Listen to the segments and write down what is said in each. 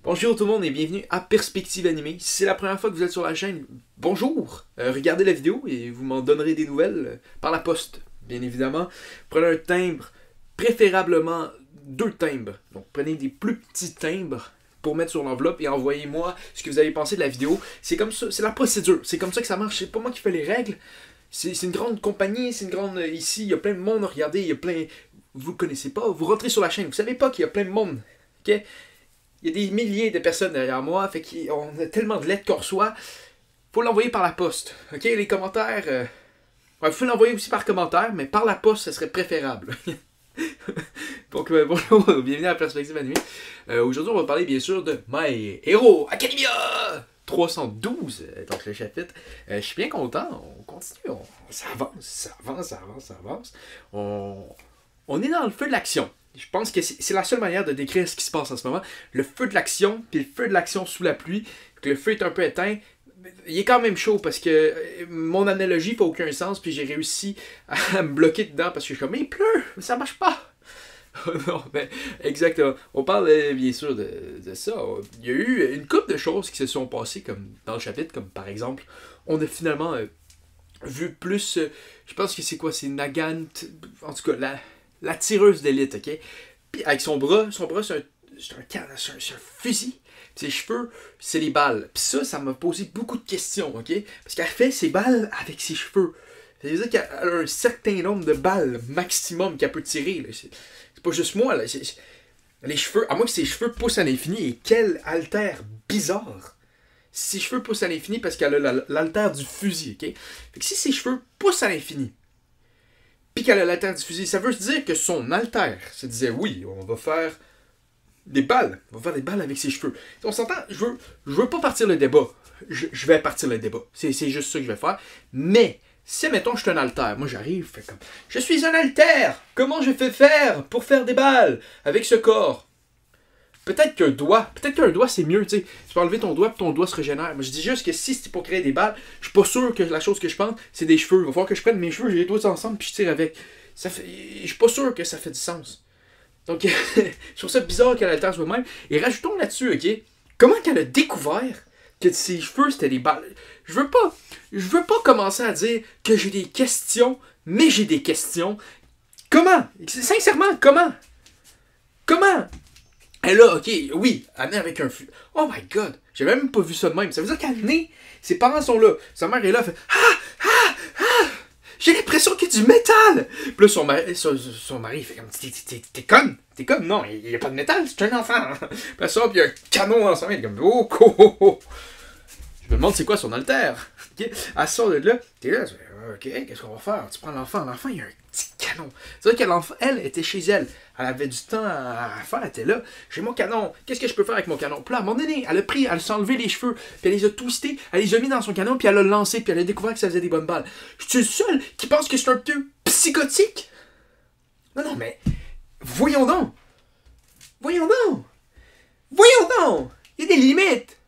Bonjour tout le monde et bienvenue à Perspective Animée. Si c'est la première fois que vous êtes sur la chaîne, bonjour! Regardez la vidéo et vous m'en donnerez des nouvelles par la poste, bien évidemment. Prenez un timbre, préférablement 2 timbres. Donc prenez des plus petits timbres pour mettre sur l'enveloppe et envoyez-moi ce que vous avez pensé de la vidéo. C'est comme ça, c'est la procédure, c'est comme ça que ça marche. C'est pas moi qui fais les règles. C'est une grande compagnie, c'est une grande... Ici, il y a plein de monde, regardez, il y a plein... Vous le connaissez pas, vous rentrez sur la chaîne, vous savez pas qu'il y a plein de monde, ok? Il y a des milliers de personnes derrière moi, fait qu'on a tellement de lettres qu'on reçoit. Faut l'envoyer par la poste. Ok, les commentaires. Faut l'envoyer aussi par commentaire, mais par la poste, ce serait préférable. Donc, bonjour, bienvenue à la Perspective Animée. Aujourd'hui, on va parler bien sûr de My Hero Academia 312, donc le chapitre. Je suis bien content, on continue, ça avance. On est dans le feu de l'action. Je pense que c'est la seule manière de décrire ce qui se passe en ce moment. Le feu de l'action, puis le feu de l'action sous la pluie. Le feu est un peu éteint. Il est quand même chaud parce que mon analogie fait aucun sens. Puis j'ai réussi à me bloquer dedans parce que je suis comme, mais il pleut, mais ça marche pas. Non, ben, exactement. On parle bien sûr de ça. Il y a eu une couple de choses qui se sont passées comme dans le chapitre, comme par exemple, on a finalement vu plus. Je pense que c'est quoi? C'est Nagant. En tout cas, la tireuse d'élite, ok? Puis avec son bras c'est un fusil. Puis ses cheveux, c'est les balles. Puis ça m'a posé beaucoup de questions, ok? Parce qu'elle fait ses balles avec ses cheveux. Ça veut dire qu'elle a un certain nombre de balles maximum qu'elle peut tirer. C'est pas juste moi, là. Les cheveux, à moins que ses cheveux poussent à l'infini, et quel altère bizarre! Ses cheveux poussent à l'infini parce qu'elle a l'altère du fusil, ok? Fait que si ses cheveux poussent à l'infini, puis qu'elle a l'altère du fusil, ça veut dire que son altère se disait oui, on va faire des balles. On va faire des balles avec ses cheveux. On s'entend, je veux pas partir le débat. Je vais partir le débat. C'est juste ça que je vais faire. Mais, si mettons je suis un altère, moi j'arrive, fais comme je suis un altère! Comment je fais faire pour faire des balles avec ce corps? Peut-être qu'un doigt c'est mieux, tu sais. Tu peux enlever ton doigt, puis ton doigt se régénère. Mais je dis juste que si c'est pour créer des balles, je suis pas sûr que la chose que je pense, c'est des cheveux. Il va falloir que je prenne mes cheveux, j'ai les doigts ensemble, puis je tire avec. Je suis pas sûr que ça fait du sens. Donc, je trouve ça bizarre qu'elle altère soi-même. Et rajoutons là-dessus, ok? Comment qu'elle a découvert que ses cheveux c'était des balles? Je veux pas commencer à dire que j'ai des questions, mais j'ai des questions. Comment? Sincèrement, comment? Comment? Elle a, ok, oui, elle naît avec un fût. Oh my god, j'ai même pas vu ça de même. Ça veut dire qu'elle naît, ses parents sont là. Sa mère est là, elle fait j'ai l'impression qu'il y a du métal. Puis là, son mari il fait comme t'es conne, non, il n'y a pas de métal, c'est un enfant. Puis elle sort, puis il y a un canon dans sa main, il est comme Je me demande c'est quoi son altère. Okay? Elle sort de là, t'es là, tu fais, ok, qu'est-ce qu'on va faire? Tu prends l'enfant, il y a un petit canon. C'est vrai qu'elle était chez elle. Elle avait du temps à faire, elle était là. J'ai mon canon, qu'est-ce que je peux faire avec mon canon? Puis là, à un moment donné, elle s'est enlevé les cheveux, puis elle les a twistés, elle les a mis dans son canon, puis elle l'a lancé, puis elle a découvert que ça faisait des bonnes balles. Je suis le seul qui pense que c'est un peu psychotique? Non, mais voyons donc! Voyons donc! Voyons donc! Il y a des limites!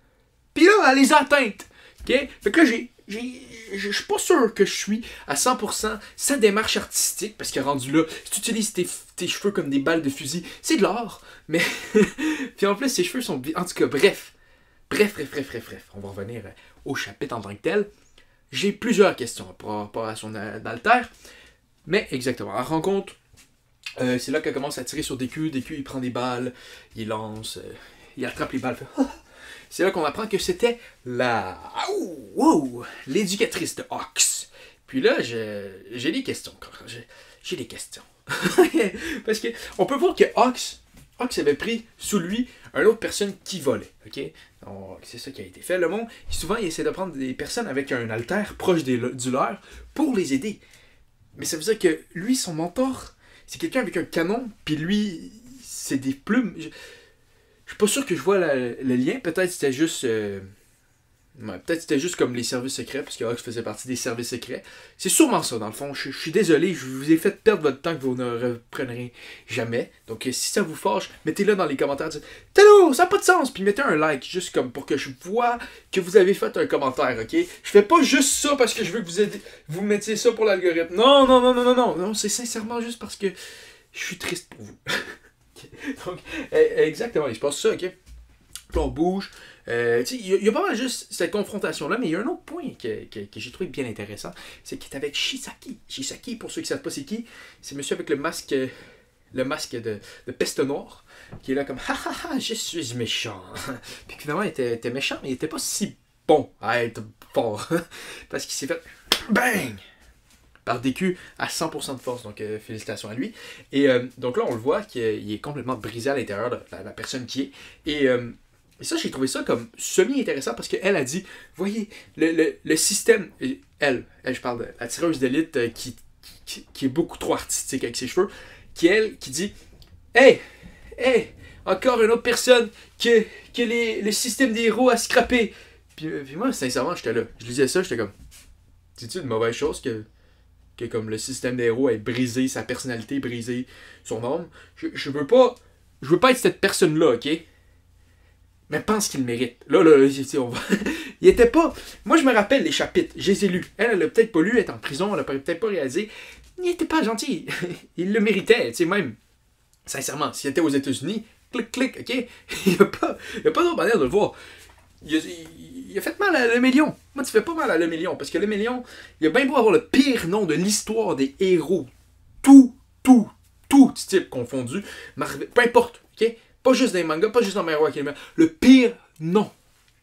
Puis là, elle les a atteintes. OK? Fait que là, je suis pas sûr que je suis à 100% sa démarche artistique, parce que rendu là, si tu utilises tes cheveux comme des balles de fusil, c'est de l'art. Mais, puis en plus, ses cheveux sont... En tout cas, bref. On va revenir au chapitre en tant que tel. J'ai plusieurs questions par rapport à son alter. Mais, exactement, elle rencontre... c'est là qu'elle commence à tirer sur Deku. Deku, il prend des balles, il lance, il attrape les balles, fait... C'est là qu'on apprend que c'était l'éducatrice de Ox. Puis là, j'ai des questions. J'ai des questions. Parce que on peut voir que Ox avait pris sous lui une autre personne qui volait. Ok? Donc, c'est ça qui a été fait. Le monde, souvent, il essaie de prendre des personnes avec un altère proche du leur pour les aider. Mais ça veut dire que lui, son mentor, c'est quelqu'un avec un canon, puis lui, c'est des plumes. Je suis pas sûr que je vois le lien. Peut-être c'était juste... peut-être c'était juste comme les services secrets, parce que Ox faisait partie des services secrets. C'est sûrement ça, dans le fond. Je suis désolé, je vous ai fait perdre votre temps que vous ne reprendrez jamais. Donc, si ça vous fâche, mettez-le dans les commentaires. Dites, Tano, ça n'a pas de sens. Puis mettez un like, juste comme pour que je vois que vous avez fait un commentaire, ok? Je fais pas juste ça parce que je veux que vous mettiez ça pour l'algorithme. Non, c'est sincèrement juste parce que je suis triste pour vous. Donc, exactement, il se passe ça, ok? on bouge. Il y a pas mal juste cette confrontation-là, mais il y a un autre point que j'ai trouvé bien intéressant, c'est qu'il est avec Shisaki. Shisaki, pour ceux qui ne savent pas c'est qui, c'est monsieur avec le masque de peste noire, qui est là comme « Ha ha ha, je suis méchant ». Puis finalement, il était méchant, mais il était pas si bon à être fort, parce qu'il s'est fait « bang » par DQ à 100% de force, donc félicitations à lui. Et donc là, on le voit qu'il est complètement brisé à l'intérieur de la personne qui est. Et ça, j'ai trouvé ça comme semi-intéressant parce qu'elle a dit, voyez, le système, elle, je parle de la tireuse d'élite qui est beaucoup trop artistique avec ses cheveux, qui dit, hey, encore une autre personne que le système des héros a scrappé. Puis moi, sincèrement, j'étais là. Je lisais ça, j'étais comme, c'est-tu une mauvaise chose que comme le système des héros ait brisé sa personnalité, brisé son âme? Je veux pas être cette personne-là, ok? Mais pense qu'il le mérite. Là, on va... il était pas... Moi, je me rappelle les chapitres. Je les ai lus. Elle a peut-être pas lu, elle est en prison, elle a peut-être pas réalisé. Il était pas gentil. Il le méritait, tu sais, même. Sincèrement, s'il était aux États-Unis, clic, ok? Il y a pas d'autre manière de le voir. Il a fait mal à le million. Moi, tu fais pas mal à le million. Parce que le million, il a bien beau avoir le pire nom de l'histoire des héros. Tout type confondu. Marvel, peu importe, ok? Pas juste dans les mangas, pas juste dans My Hero Academia. Le pire nom.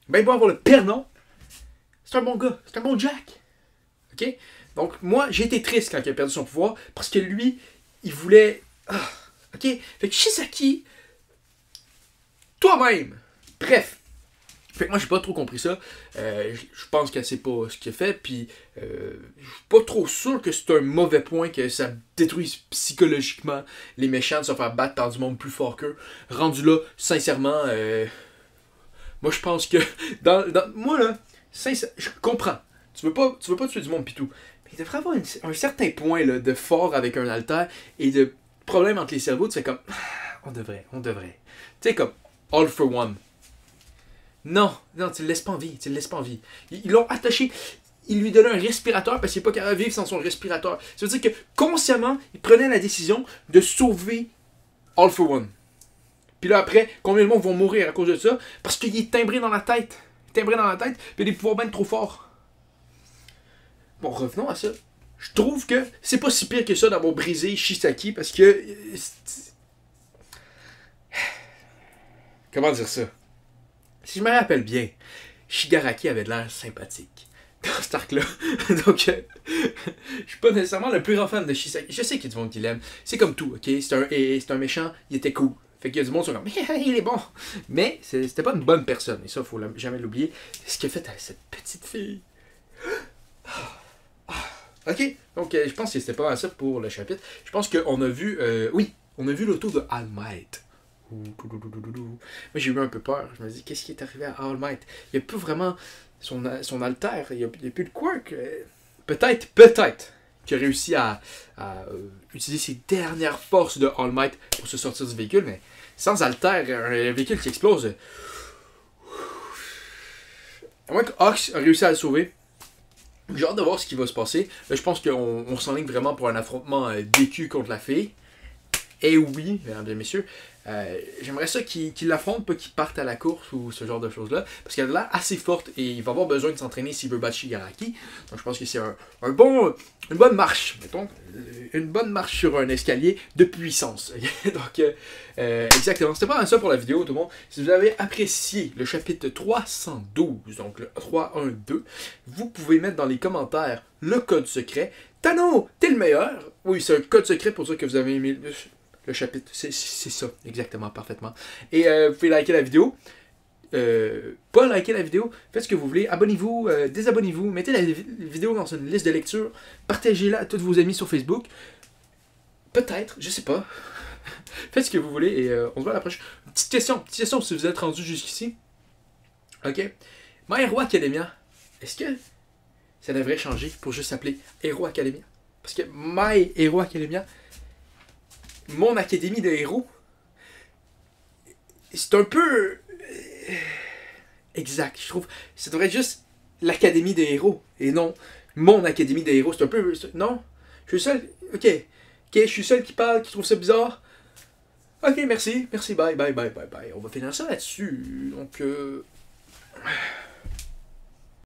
Ben beau avoir le pire nom. C'est un bon gars. C'est un bon Jack. Ok? Donc, moi, j'ai été triste quand il a perdu son pouvoir. Parce que lui, il voulait... ok? Fait que Shisaki, toi-même. Bref. Fait que moi, j'ai pas trop compris ça. Je pense que c'est pas ce qu'il a fait. Puis, je suis pas trop sûr que c'est un mauvais point que ça détruise psychologiquement les méchants de se faire battre par du monde plus fort qu'eux. Rendu là, sincèrement, moi, je pense que... moi, là, je comprends. Tu veux pas tuer du monde pis tout. Mais il devrait avoir un certain point là, de fort avec un alter et de problème entre les cerveaux. Tu fais comme... on devrait. Tu sais, comme All for One. Non, tu le laisses pas en vie, Ils l'ont attaché, ils lui donnaient un respirateur parce qu'il n'est pas capable de vivre sans son respirateur. Ça veut dire que consciemment, il prenait la décision de sauver All for One. Puis là après, combien de monde vont mourir à cause de ça? Parce qu'il est timbré dans la tête. Puis il a des pouvoirs bien trop forts. Bon, revenons à ça. Je trouve que c'est pas si pire que ça d'avoir brisé Shisaki parce que... Comment dire ça? Si je me rappelle bien, Shigaraki avait de l'air sympathique dans cet arc-là. Donc, je suis pas nécessairement le plus grand fan de Shisaki. Je sais qu'il y a du monde qui l'aime. C'est comme tout, ok? C'est un méchant, il était cool. Fait qu'il y a du monde qui sont comme, il est bon. Mais c'était pas une bonne personne. Et ça, faut jamais l'oublier. C'est ce qu'il a fait à cette petite fille. Ok? Donc, je pense que c'était pas mal ça pour le chapitre. Je pense qu'on a vu... on a vu l'auto de All Might. Moi j'ai eu un peu peur, je me dis qu'est-ce qui est arrivé à All Might? Il n'y a plus vraiment son alter, il n'y a plus de quirk. Peut-être qu'il a réussi à utiliser ses dernières forces de All Might pour se sortir du véhicule, mais sans alter, un véhicule qui explose. À moins que Ox a réussi à le sauver. J'ai hâte de voir ce qui va se passer. Là, je pense qu'on s'enligne vraiment pour un affrontement DQ contre la fille. Et oui, mesdames et messieurs, j'aimerais ça qu'il l'affronte, pas qu'il parte à la course ou ce genre de choses-là, parce qu'elle a l'air assez forte et il va avoir besoin de s'entraîner s'il veut battre Shigaraki. Donc je pense que c'est une bonne marche, mettons, une bonne marche sur un escalier de puissance. Donc, exactement, c'était pas mal ça pour la vidéo, tout le monde. Si vous avez apprécié le chapitre 312, donc le 312, vous pouvez mettre dans les commentaires le code secret. Tano, t'es le meilleur! Oui, c'est un code secret pour dire que vous avez aimé le chapitre. C'est ça, exactement, parfaitement. Et vous pouvez liker la vidéo. Pas liker la vidéo, faites ce que vous voulez. Abonnez-vous, désabonnez-vous, mettez la vidéo dans une liste de lecture. Partagez-la à tous vos amis sur Facebook. Peut-être, je sais pas. Faites ce que vous voulez et on se voit à la prochaine. Petite question si vous êtes rendu jusqu'ici. Ok. My Hero Academia, est-ce que ça devrait changer pour juste s'appeler Hero Academia? Parce que My Hero Academia, mon académie de héros, c'est un peu exact, je trouve. Ça devrait être juste l'académie des héros et non mon académie des héros. C'est un peu... Non? Je suis seul? Ok, je suis seul qui parle, qui trouve ça bizarre. Ok, merci, bye, bye, bye, bye, bye. On va finir ça là-dessus. Donc,